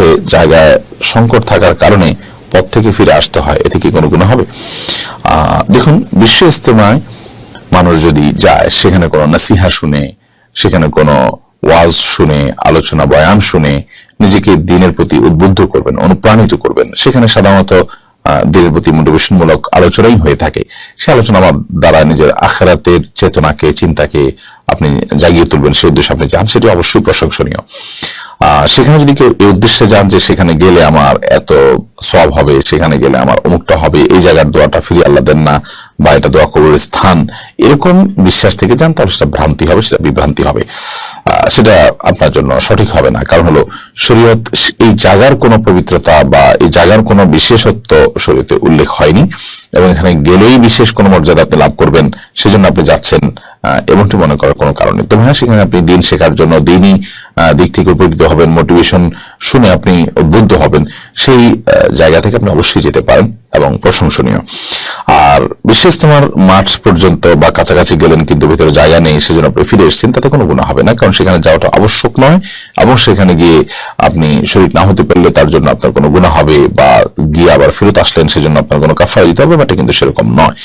পথে জায়গায় সংকট থাকার কারণে পথ থেকে ফিরে আসতে হয়, এতে কি কোনো গুনাহ হবে? দেখুন, বিশ্ব ইজতেমায় মানুষ যদি যায়, সেখানে কোনো নাসিহা শুনে, সেখানে কোনো ওয়াজ শুনে, আলোচনা বয়ান শুনে নিজেকে দিনের প্রতি উদ্বুদ্ধ করবেন, অনুপ্রাণিত করবেন, সেখানে সাধারণত দিনের প্রতি মোটিভেশনমূলক আলোচনাই হয়ে থাকে। সে আলোচনা আমার দ্বারা নিজের আখিরাতের চেতনাকে, চিন্তাকে আপনি জাগিয়ে তুলবেন, সেই উদ্দেশ্যে আপনি যান, সেটি অবশ্যই প্রশংসনীয়। সেখানে যদি কেউ এই উদ্দেশ্যে যান যে সেখানে গেলে আমার এত সওয়াব হবে, সেখানে গেলে আমার অমুকটা হবে, এই জায়গার দোয়াটা ফিরিয়ে আল্লাহ দেন না, বা এটা দোয়া কবুলের স্থান, এরকম বিশ্বাস থেকে যান, তাহলে সেটা ভ্রান্তি হবে, সেটা বিভ্রান্তি হবে, সেটা আপনার জন্য সঠিক হবে না। কারণ হলো, শরীয়ত এই জায়গার কোনো পবিত্রতা বা এই জায়গার কোনো বিশেষত্ব শরীয়তে উল্লেখ হয়নি, এবং এখানে গেলেই বিশেষ কোনো মর্যাদা আপনি লাভ করবেন, সেজন্য আপনি যাচ্ছেন, এমনটি মনে করার কোনো কারণ নেই। তবে হ্যাঁ, সেখানে আপনি দিন শেখার জন্য, দিনই দিক থেকে উপকৃত হবেন, মোটিভেশন শুনে আপনি উদ্বুদ্ধ হবেন, সেই জায়গা থেকে আপনি অবশ্যই যেতে পারেন এবং প্রশংসনীয়। আর বিশ্ব ইজতেমার মাঠ পর্যন্ত বা কাছাকাছি গেলেন কিন্তু ভিতরে জায়গা নেই, সেজন্য আপনি ফিরে এসেছেন, তাতে কোনো গুনাহ হবে না, কারণ সেখানে যাওয়াটা আবশ্যক নয়, এবং সেখানে গিয়ে আপনি শরীক না হতে পারলে তার জন্য আপনার কোনো গুনাহ হবে, বা গিয়ে আবার ফেরত আসলেন সেজন্য আপনার কোনো কাফারা দিতে হবে, এটা কিন্তু সেরকম নয়।